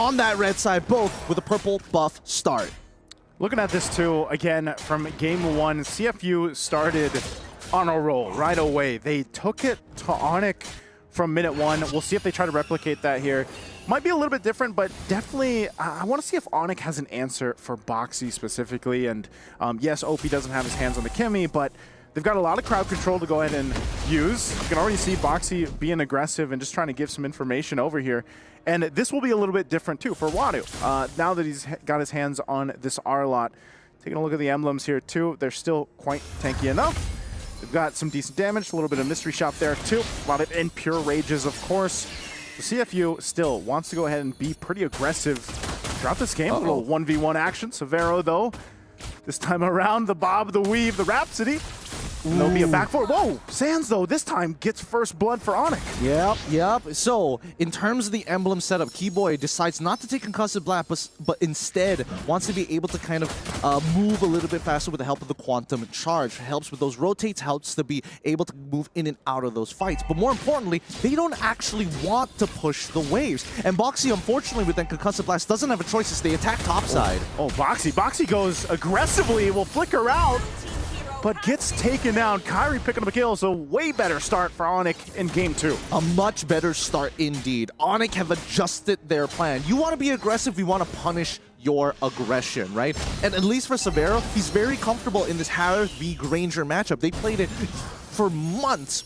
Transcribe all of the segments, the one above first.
on that red side, both with a purple buff start. Looking at this too, again, from game one, CFU started on a roll right away. They took it to Onic from minute one. We'll see if they try to replicate that here. Might be a little bit different, but definitely I want to see if Onic has an answer for Boxi specifically. And yes, OP doesn't have his hands on the Kimmy, but they've got a lot of crowd control to go ahead and use. You can already see Boxi being aggressive and just trying to give some information over here. And this will be a little bit different too for Wadu. Now that he's got his hands on this R-Lot. Taking a look at the emblems here too, they're still quite tanky enough. They've got some decent damage, a little bit of mystery shop there too. A lot of impure rages, of course. The CFU still wants to go ahead and be pretty aggressive throughout this game. A little 1v1 action. Severo, though, this time around, the bob, the weave, the Rhapsody. And there'll be a back forward. Whoa! Sands, though, this time gets first blood for Onic. Yep. So, in terms of the emblem setup, Keyboy decides not to take Concussive Blast, but instead wants to be able to kind of move a little bit faster with the help of the Quantum Charge. Helps with those rotates, helps to be able to move in and out of those fights. But more importantly, they don't actually want to push the waves. And Boxi, unfortunately, with that Concussive Blast, doesn't have a choice as they attack topside. Oh, Boxi goes aggressively, will flicker out, but gets taken down. Kairi picking up a kill, so way better start for Onic in game two. A much better start indeed. Onic have adjusted their plan. You want to be aggressive, we want to punish your aggression, right? And at least for Severo, he's very comfortable in this Harith v Granger matchup. They played it for months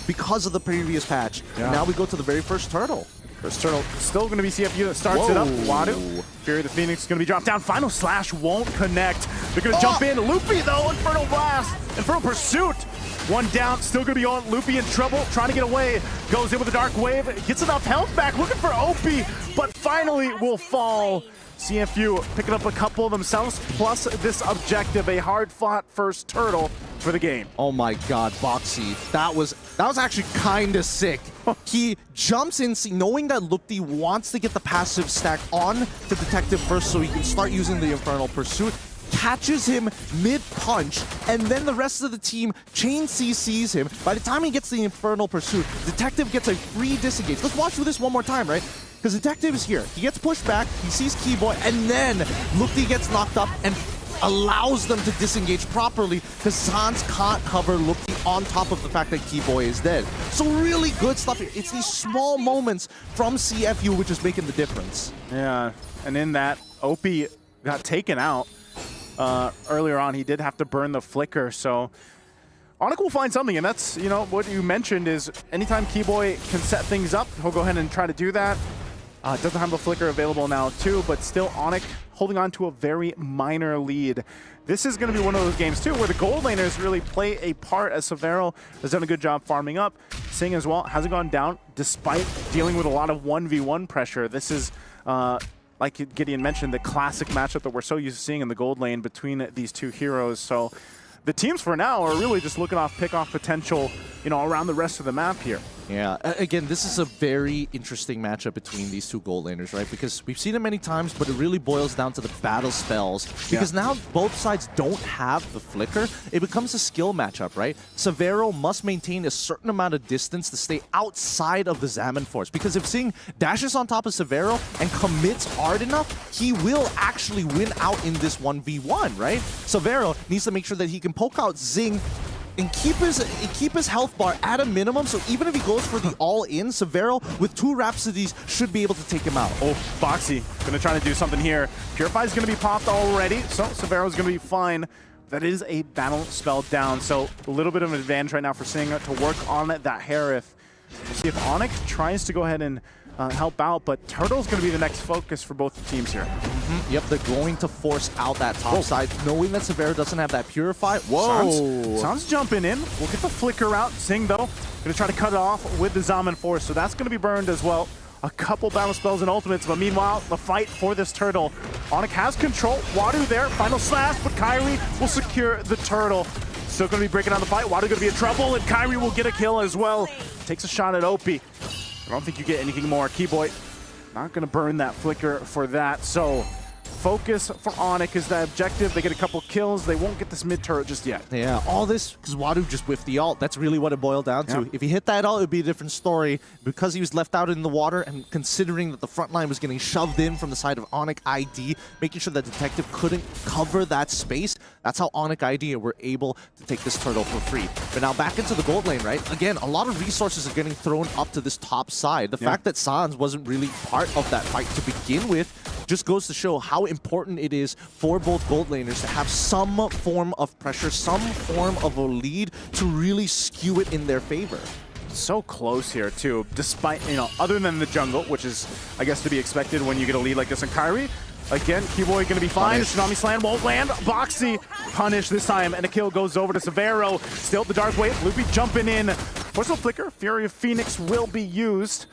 because of the previous patch. Yeah. Now we go to the very first turtle. First turtle still going to be CFU that starts it up. Wadu. Fury of the Phoenix is going to be dropped down. Final Slash won't connect. They're going to jump in. Loopy, though, Infernal Blast. Infernal Pursuit. One down, still going to be on. Loopy in trouble, trying to get away. Goes in with a Dark Wave. Gets enough health back, looking for OP, but finally will fall. CFU picking up a couple of themselves, plus this objective, a hard-fought first turtle for the game. Oh my god, Boxi. That was actually kind of sick. He jumps in, knowing that Lupti wants to get the passive stack on the Detective first so he can start using the Infernal Pursuit. Catches him mid-punch, and then the rest of the team chain CCs him. By the time he gets the Infernal Pursuit, Detective gets a free disengage. Let's watch for this one more time, right? Because Detective is here. He gets pushed back, he sees Keyboy, and then Lupti gets knocked up and allows them to disengage properly because Sans can't cover Lupti on top of the fact that Keyboy is dead. So really good stuff here. It's these small moments from CFU which is making the difference. Yeah, and in that, OP got taken out. Earlier on, he did have to burn the flicker, so Onic will find something, and that's, you know, what you mentioned is anytime Keyboy can set things up, he'll go ahead and try to do that. Doesn't have the flicker available now too, but still Onic holding on to a very minor lead. This is going to be one of those games too where the gold laners really play a part, as Severo has done a good job farming up. Sing as well hasn't gone down despite dealing with a lot of 1v1 pressure. This is like Gideon mentioned, the classic matchup that we're so used to seeing in the gold lane between these two heroes. So the teams for now are really just looking off pick-off potential, you know, around the rest of the map here. Yeah, again, this is a very interesting matchup between these two gold laners, right? Because we've seen it many times, but it really boils down to the battle spells. Because now both sides don't have the flicker. It becomes a skill matchup, right? Severo must maintain a certain amount of distance to stay outside of the Zaman Force. Because if Sing dashes on top of Severo and commits hard enough, he will actually win out in this 1v1, right? Severo needs to make sure that he can poke out Zing and keep his health bar at a minimum, so even if he goes for the all-in, Severo with two Rhapsodies should be able to take him out. Oh, Boxi gonna try to do something here. Purify's gonna be popped already, so Severo's gonna be fine. That is a battle spell down, so a little bit of an advantage right now for Sing to work on that Harith. We'll see if Onic tries to go ahead and help out, but Turtle's going to be the next focus for both the teams here. Yep, they're going to force out that top side, knowing that Severo doesn't have that Purify. Whoa! Sans jumping in. We'll get the flicker out. Sing, though, going to try to cut it off with the Zaman Force, so that's going to be burned as well. A couple battle spells and ultimates, but meanwhile, the fight for this turtle. Onic has control. Wadu there, final slash, but Kairi will secure the turtle. Still going to be breaking down the fight. Wadu going to be in trouble, and Kairi will get a kill as well. Takes a shot at OP. I don't think you get anything more. Keyboy not going to burn that flicker for that. So focus for Onyx is the objective. They get a couple kills. They won't get this mid turret just yet. Yeah, all this because Wadu just whiffed the ult. That's really what it boiled down to. Yep. If he hit that ult, it would be a different story. Because he was left out in the water and considering that the front line was getting shoved in from the side of Onyx ID, making sure that Detective couldn't cover that space, that's how Onyx ID were able to take this turtle for free. But now back into the gold lane, right? Again, a lot of resources are getting thrown up to this top side. The fact that Sans wasn't really part of that fight to begin with just goes to show how important it is for both gold laners to have some form of pressure, some form of a lead to really skew it in their favor. So close here too, despite, other than the jungle, which is, I guess, to be expected when you get a lead like this in Kairi. Again, Keyboy gonna be fine. Tsunami Slam won't land. Boxy punish this time, and a kill goes over to Severo. Still the Dark Wave. Loopy jumping in. Forceful Flicker. Fury of Phoenix will be used.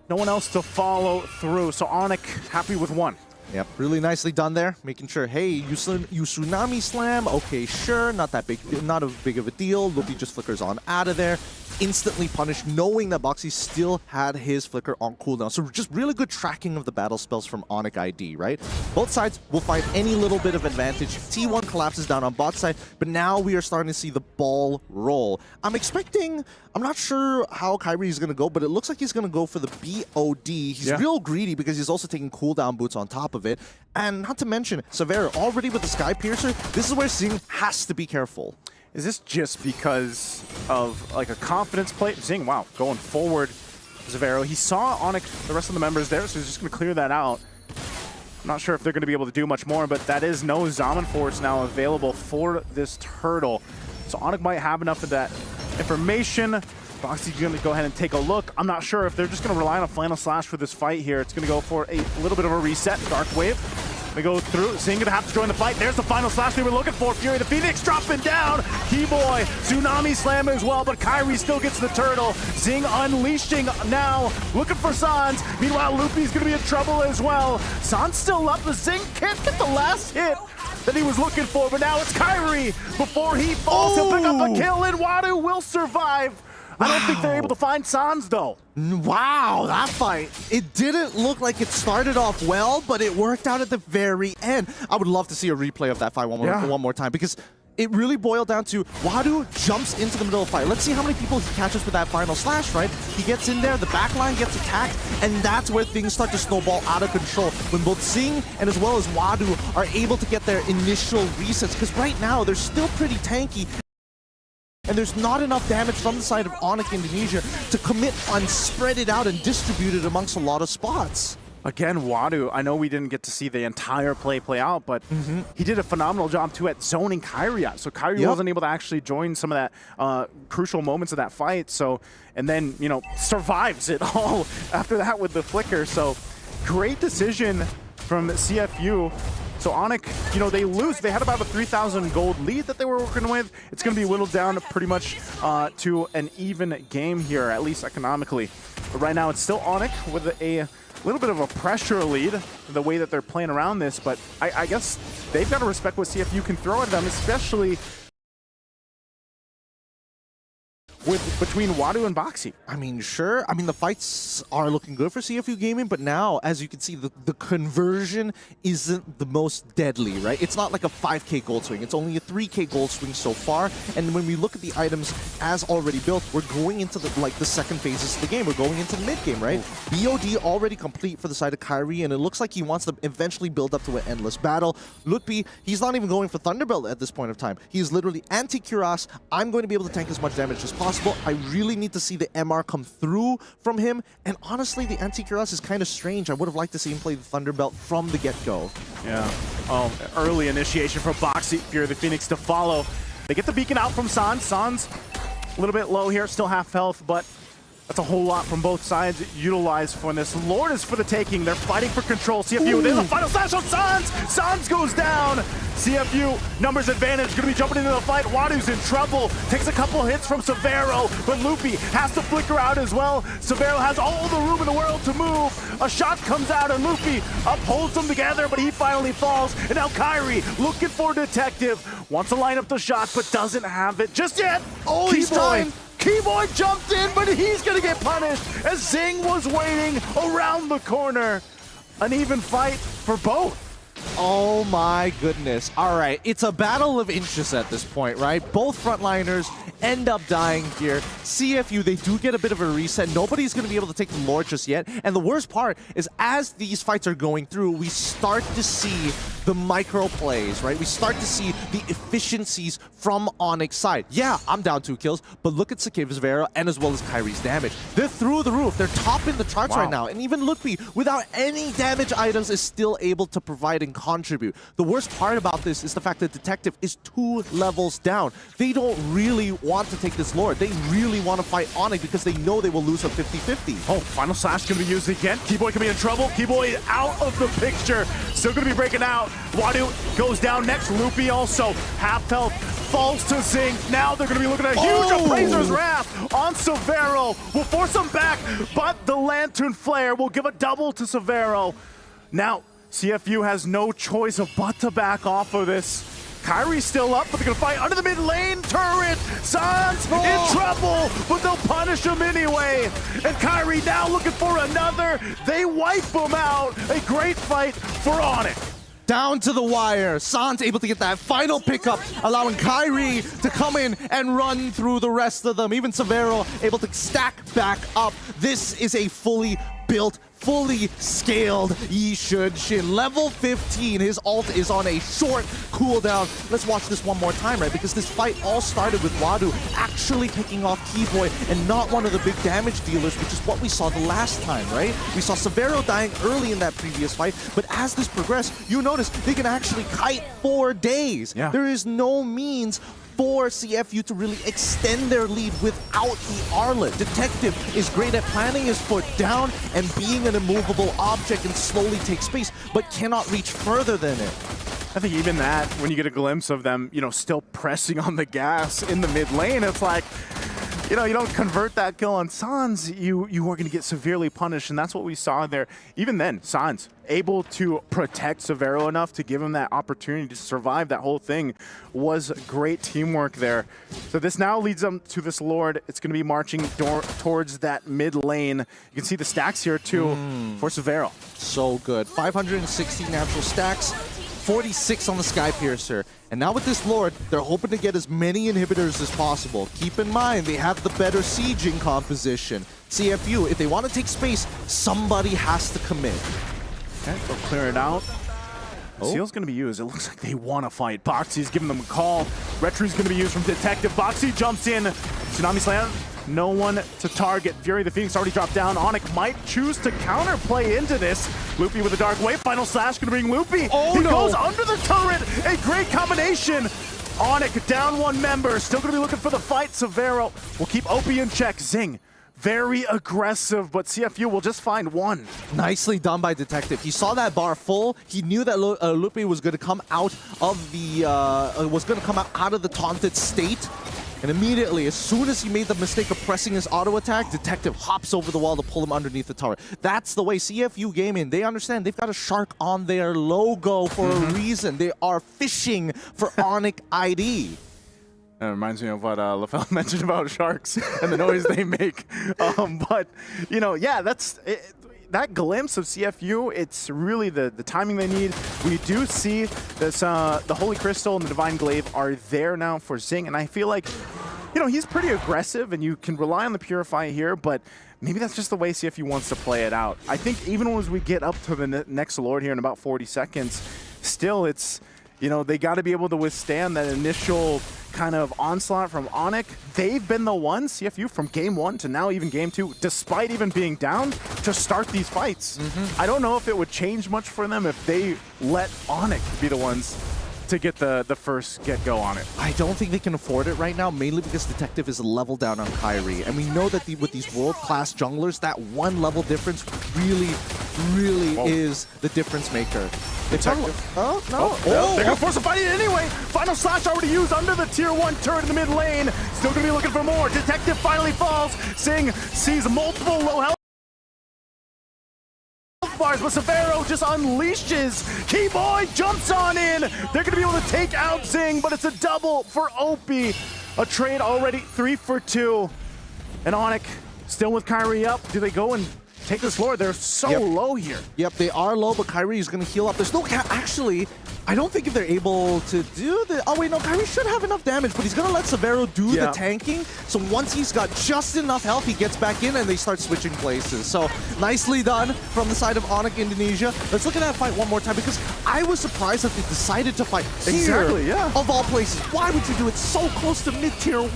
No one else to follow through. So Onyx happy with one. Yep, really nicely done there. Making sure, hey, you Tsunami Slam. Okay, sure, not that big, not a big of a deal. Loopy just flickers on out of there. Instantly punished, knowing that Boxy still had his flicker on cooldown. So just really good tracking of the battle spells from Onyx ID, right? Both sides will find any little bit of advantage. T1 collapses down on bot side, but now we are starting to see the ball roll. I'm not sure how Kairi is going to go, but it looks like he's going to go for the BOD. He's real greedy because he's also taking cooldown boots on top of it. And not to mention, Severo already with the Sky Piercer, this is where Zing has to be careful. Is this just because of like a confidence play? Zing, wow, going forward, Severo. He saw Onyx, the rest of the members there, so he's just going to clear that out. I'm not sure if they're going to be able to do much more, but that is no Zaman Force now available for this turtle. So Onyx might have enough of that information. Boxy's going to go ahead and take a look. I'm not sure if they're just going to rely on a Flannel Slash for this fight here. It's going to go for a little bit of a reset. Dark Wave. They go through. Zing gonna have to join the fight. There's the final slash they were looking for. Fury the Phoenix dropping down. Keyboy, Tsunami Slam as well, but Kairi still gets the turtle. Zing unleashing now, looking for Sans. Meanwhile, Loopy's gonna be in trouble as well. Sans still up, but Zing can't get the last hit that he was looking for, but now it's Kairi. Before he falls, he'll pick up a kill, and Wadu will survive. I don't think they're able to find Sans, though. Wow, that fight. It didn't look like it started off well, but it worked out at the very end. I would love to see a replay of that fight one more time, because it really boiled down to Wadu jumps into the middle of the fight. Let's see how many people he catches with that final slash, right? He gets in there, the backline gets attacked, and that's where things start to snowball out of control. When both Zing and as well as Wadu are able to get their initial resets, because right now they're still pretty tanky. And there's not enough damage from the side of Onyx Indonesia to commit and spread it out and distribute it amongst a lot of spots. Again, Wadu, I know we didn't get to see the entire play out, but he did a phenomenal job too at zoning Kairi out. So Kairi wasn't able to actually join some of that crucial moments of that fight. So, and then, survives it all after that with the flicker. So great decision from CFU. So Onyx, they lose. They had about a 3,000 gold lead that they were working with. It's going to be whittled down pretty much to an even game here, at least economically. But right now, it's still Onyx with a little bit of a pressure lead, the way that they're playing around this. But I guess they've got to respect what CFU can throw at them, especially between Wadu and Boxy. I mean, sure. I mean, the fights are looking good for CFU Gaming, but now, as you can see, the conversion isn't the most deadly, right? It's not like a 5k gold swing. It's only a 3k gold swing so far. And when we look at the items as already built, we're going into the second phases of the game. We're going into the mid game, right? BOD already complete for the side of Kairi, and it looks like he wants to eventually build up to an endless battle. Lutpi, he's not even going for Thunderbelt at this point of time. He's literally anti-Cuirass. I'm going to be able to tank as much damage as possible. I really need to see the MR come through from him, and honestly, the anti-Cuirass is kind of strange. I would have liked to see him play the Thunderbelt from the get-go. Yeah. Early initiation from Boxy. Fury the Phoenix to follow. They get the beacon out from Sans. Sans a little bit low here, still half health, but that's a whole lot from both sides utilized for this. Lord is for the taking. They're fighting for control. CFU, there's a final slash on Sans. Sans goes down. CFU, numbers advantage, gonna be jumping into the fight. Wadu's in trouble. Takes a couple hits from Severo, but Loopy has to flicker out as well. Severo has all the room in the world to move. A shot comes out and Loopy upholds them together, but he finally falls. And now Kairi looking for Detective. Wants to line up the shot, but doesn't have it just yet. Oh, he's time. Keyboy jumped in, but he's gonna get punished as Zing was waiting around the corner. An even fight for both. Oh my goodness. All right, it's a battle of inches at this point, right? Both frontliners end up dying here. CFU, they do get a bit of a reset. Nobody's going to be able to take the Lord just yet. And the worst part is as these fights are going through, we start to see the micro plays, right? We start to see the efficiencies from Onyx side. Yeah, I'm down 2 kills, but look at Severo and as well as Kairi's damage. They're through the roof. They're topping the charts right now. And even Lukeby, without any damage items, is still able to provide and contribute. The worst part about this is the fact that Detective is 2 levels down. They don't really want to take this Lord. They really want to fight Onyx because they know they will lose a 50-50. Oh, Final Slash going to be used again. Keyboy can be in trouble. Keyboy out of the picture. Still going to be breaking out. Wadu goes down next. Loopy also half health. Falls to Zing. Now they're going to be looking at a huge Appraiser's Wrath on Severo. Will force him back, but the Lantern Flare will give a double to Severo. Now, CFU has no choice but to back off of this. Kairi's still up, but they're going to fight under the mid lane turret. Sans in trouble, but they'll punish him anyway. And Kairi now looking for another. They wipe him out. A great fight for Onyx. Down to the wire. Sans able to get that final pickup, allowing Kairi to come in and run through the rest of them. Even Severo able to stack back up. This is a fully built, fully scaled Yi Shun-Shin. Level 15, his ult is on a short cooldown. Let's watch this one more time, right? Because this fight all started with Wadu actually picking off Keyboy and not one of the big damage dealers, which is what we saw the last time, right? We saw Severo dying early in that previous fight, but as this progressed, you notice they can actually kite for days. Yeah. There is no means for CFU to really extend their lead without the Arlet. Detective is great at planting his foot down and being an immovable object and slowly take space, but cannot reach further than it. I think even that, when you get a glimpse of them, you know, still pressing on the gas in the mid lane, it's like, you know, you don't convert that kill on Sans, you are going to get severely punished, and that's what we saw there. Even then, Sans able to protect Severo enough to give him that opportunity to survive that whole thing was great teamwork there. So this now leads them to this Lord. It's going to be marching towards that mid lane. You can see the stacks here too for Severo. So good. 560 natural stacks. 46 on the Skypiercer. And now with this Lord, they're hoping to get as many inhibitors as possible. Keep in mind, they have the better sieging composition. CFU, if they want to take space, somebody has to commit. Okay, they'll clear it out. Seal's going to be used. It looks like they want to fight. Boxy's giving them a call. Retri's going to be used from Detective. Boxy jumps in. Tsunami Slam. No one to target. Fury the Phoenix already dropped down. Onyx might choose to counterplay into this. Loopy with a Dark Wave. Final Slash going to bring Loopy. He goes under the turret. A great combination. Onyx down 1 member. Still going to be looking for the fight. Severo will keep Opie in check. Zing. Very aggressive, but CFU will just find 1. Nicely done by Detective. He saw that bar full. He knew that Lupe was going to come out of the out of the taunted state. And immediately, as soon as he made the mistake of pressing his auto attack, Detective hops over the wall to pull him underneath the tower. That's the way CFU Gaming, they understand they've got a shark on their logo for a reason. They are fishing for Onyx ID. That reminds me of what LaFell mentioned about sharks and the noise they make. But, you know, yeah, that's it. That glimpse of CFU, it's really the timing they need. We do see this, the Holy Crystal and the Divine Glaive are there now for Zing, and I feel like, you know, he's pretty aggressive, and you can rely on the Purify here, but maybe that's just the way CFU wants to play it out. I think even as we get up to the next Lord here in about 40 seconds, still it's, you know, they got to be able to withstand that initial kind of onslaught from Onyx. They've been the ones, CFU, from game 1 to now even game 2, despite even being down, to start these fights. I don't know if it would change much for them if they let Onyx be the ones to get the first get-go on it. I don't think they can afford it right now, mainly because Detective is a level down on Kairi. And we know that with these world-class junglers, that 1 level difference really is the difference maker. Detective. Oh, no. They're going to force a fight in anyway. Final Slash already used under the tier 1 turret in the mid lane. Still going to be looking for more. Detective finally falls. Zing sees multiple low health bars, but Severo just unleashes. Keyboy jumps on in. They're going to be able to take out Zing, but it's a double for Opie. A trade already 3 for 2. And Onyx still with Kairi up. Do they go and take this Lord. They're so low here. Yep, they are low, but Kyrie is going to heal up. There's no actually, I don't think if they're able to do the... Oh, wait, no, Kyrie should have enough damage, but he's going to let Severo do the tanking. So once he's got just enough health, he gets back in, and they start switching places. So nicely done from the side of Onic Indonesia. Let's look at that fight one more time, because I was surprised that they decided to fight here, exactly, of all places. Why would you do it so close to mid-tier 1?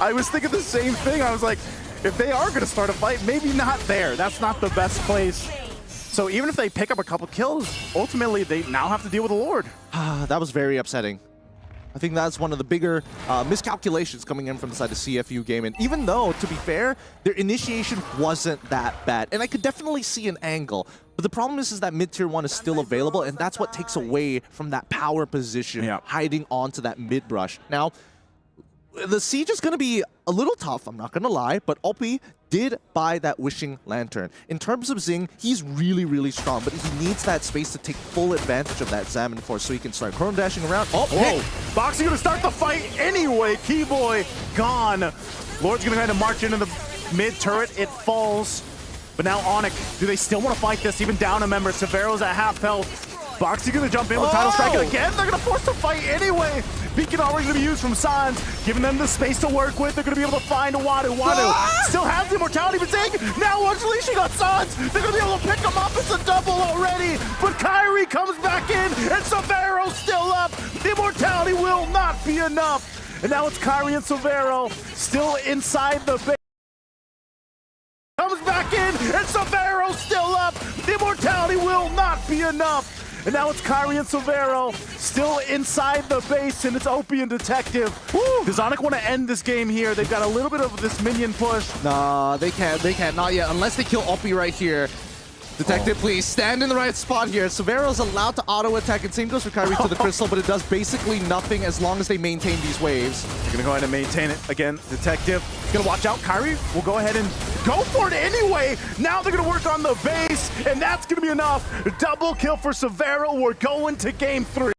I was thinking the same thing. I was like, if they are going to start a fight, maybe not there. That's not the best place. So even if they pick up a couple kills, ultimately they now have to deal with the Lord. That was very upsetting. I think that's one of the bigger miscalculations coming in from the side of CFU Gaming. Even though, to be fair, their initiation wasn't that bad. And I could definitely see an angle. But the problem is that mid-tier 1 is still available, and that's what takes away from that power position hiding onto that mid-brush. Now, the siege is going to be a little tough, I'm not going to lie, but Oppi did buy that Wishing Lantern. In terms of Zing, he's really, really strong, but he needs that space to take full advantage of that Xamarin Force so he can start chrono dashing around. Oh, whoa! Boxy going to start the fight anyway. Keyboy gone. Lord's going to kind of march into the mid turret. It falls. But now Onic, do they still want to fight this? Even down a member. Severo's at half health. Boxy going to jump in with Tidal Strike, and again, they're going to force the fight anyway. Beacon already going to be used from Sans, giving them the space to work with. They're going to be able to find Wadu. Wadu still has the immortality, but Zing now wants leashing on Sans. They're going to be able to pick him up. It's a double already, but Kyrie comes back in, and Severo's still up. The immortality will not be enough. And now it's Kyrie and Severo still inside the base. Comes back in, and Severo's still up. The immortality will not be enough. And now it's Kyrie and Severo still inside the base, and it's Oppi and Detective. Woo. Does Onic want to end this game here? They've got a little bit of this minion push. Nah, they can't. They can't. Not yet. Unless they kill Oppi right here. Detective, please stand in the right spot here. Severo's allowed to auto-attack, and same goes for Kyrie to the Crystal, but it does basically nothing as long as they maintain these waves. They're going to go ahead and maintain it. Again, Detective going to watch out. Kyrie will go ahead and go for it anyway. Now they're going to work on the base, and that's going to be enough. Double kill for Severo. We're going to game 3.